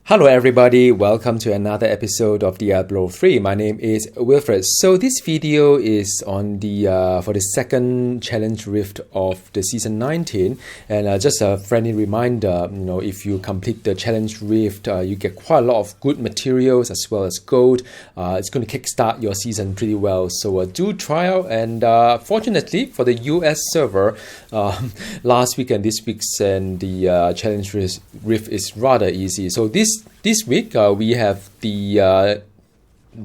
Hello everybody, welcome to another episode of Diablo 3. My name is Wilfred. So this video is on the for the second challenge rift of the season 19, and just a friendly reminder, if you complete the challenge rift, you get quite a lot of good materials as well as gold. It's going to kickstart your season pretty well, so do try out. And fortunately for the US server, last week and this week's and the challenge rift is rather easy. So this week we have the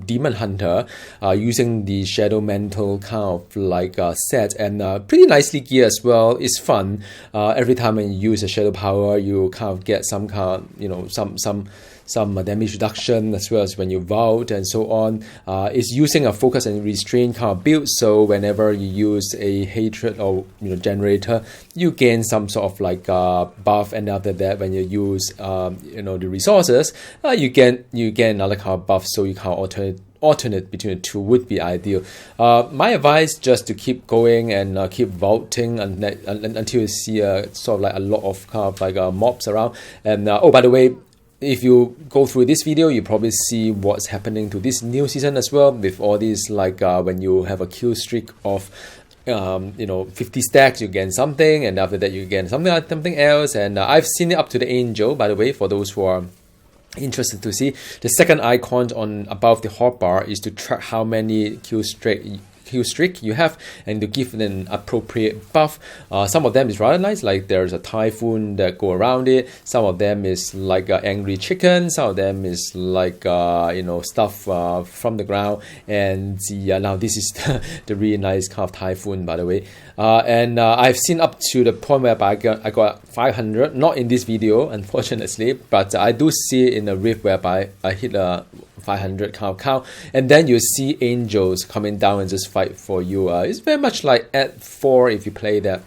Demon Hunter using the Shadow Mantle kind of like set, and pretty nicely geared as well. It's fun. Every time when you use a Shadow Power, you kind of get some kind of, some damage reduction as well as when you vault and so on. It's using a focus and restrain kind of build, so whenever you use a hatred or generator, you gain some sort of like buff, and after that when you use the resources, you get another kind of buff, so you can alternate between the two would be ideal. My advice, just to keep going and keep vaulting until you see sort of like a lot of kind of like mobs around. And oh, by the way, if you go through this video, you probably see what's happening to this new season as well, with all these like when you have a kill streak of 50 stacks, you gain something, and after that you gain something else. And I've seen it up to the angel, by the way, for those who are interested to see. The second icon on above the hotbar is to track how many kill streak you have, and to give it an appropriate buff. Some of them is rather nice, like there's a typhoon that go around it. Some of them is like angry chicken. Some of them is like stuff from the ground. And now this is the really nice kind of typhoon, by the way. And I've seen up to the point where I got 500, not in this video unfortunately, but I do see it in a rift whereby I hit a 500 count, and then you see angels coming down and just fight for you. It's very much like at 4 if you play that.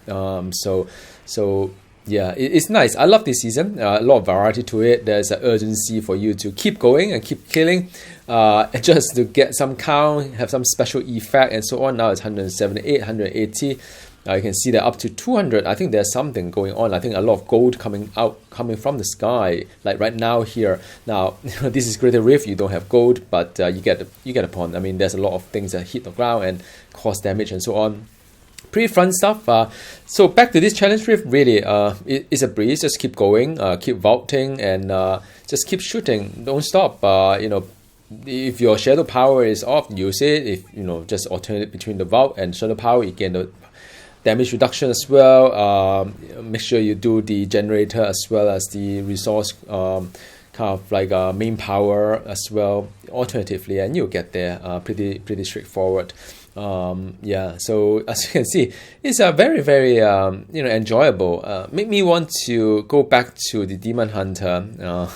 So yeah, it's nice. I love this season. A lot of variety to it. There's an urgency for you to keep going and keep killing, just to get some count, have some special effect and so on. Now it's 178, 180. You can see that up to 200. I think there's something going on. I think a lot of gold coming from the sky, like right now here. Now this is Greater Rift. You don't have gold, but you get a point. I mean, there's a lot of things that hit the ground and cause damage and so on. Pretty fun stuff. So back to this challenge rift, really, it's a breeze. Just keep going, keep vaulting, and just keep shooting. Don't stop. If your shadow power is off, use it. If just alternate between the vault and shadow power, you gain the damage reduction as well. Make sure you do the generator as well as the resource kind of like main power as well alternatively, and you'll get there. Pretty straightforward. Yeah, so as you can see, it's a very enjoyable. Make me want to go back to the Demon Hunter.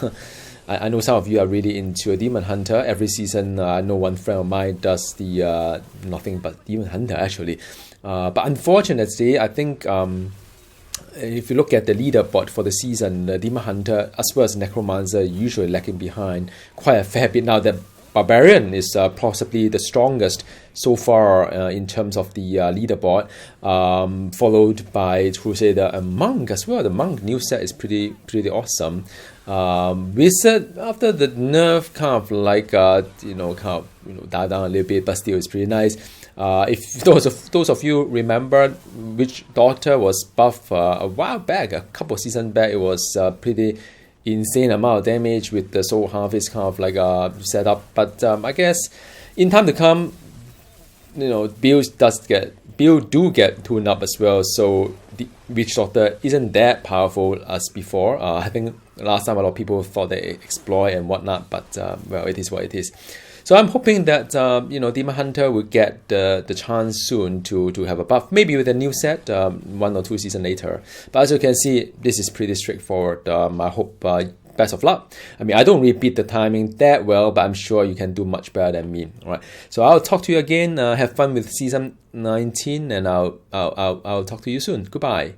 I know some of you are really into a Demon Hunter. Every season, I know one friend of mine does the nothing but Demon Hunter actually. But unfortunately, I think if you look at the leaderboard for the season, the Demon Hunter as well as Necromancer usually lagging behind quite a fair bit. Now the Barbarian is possibly the strongest so far in terms of the leaderboard, followed by Crusader and Monk as well. The Monk new set is pretty awesome. Wizard, after the nerf, kind of like died down a little bit, but still it's pretty nice. If those of you remember which Daughter was buff a while back, a couple of seasons back, it was pretty insane amount of damage with the Soul Harvest kind of like setup. But I guess in time to come, builds do get tuned up as well. So the Witch Doctor isn't that powerful as before. I think last time a lot of people thought they exploit and whatnot, but well, it is what it is. So I'm hoping that Demon Hunter will get the chance soon to have a buff, maybe with a new set 1 or 2 seasons later. But as you can see, this is pretty straightforward. I hope best of luck. I mean, I don't repeat the timing that well, but I'm sure you can do much better than me. All right. So I'll talk to you again. Have fun with season 19, and I'll talk to you soon. Goodbye.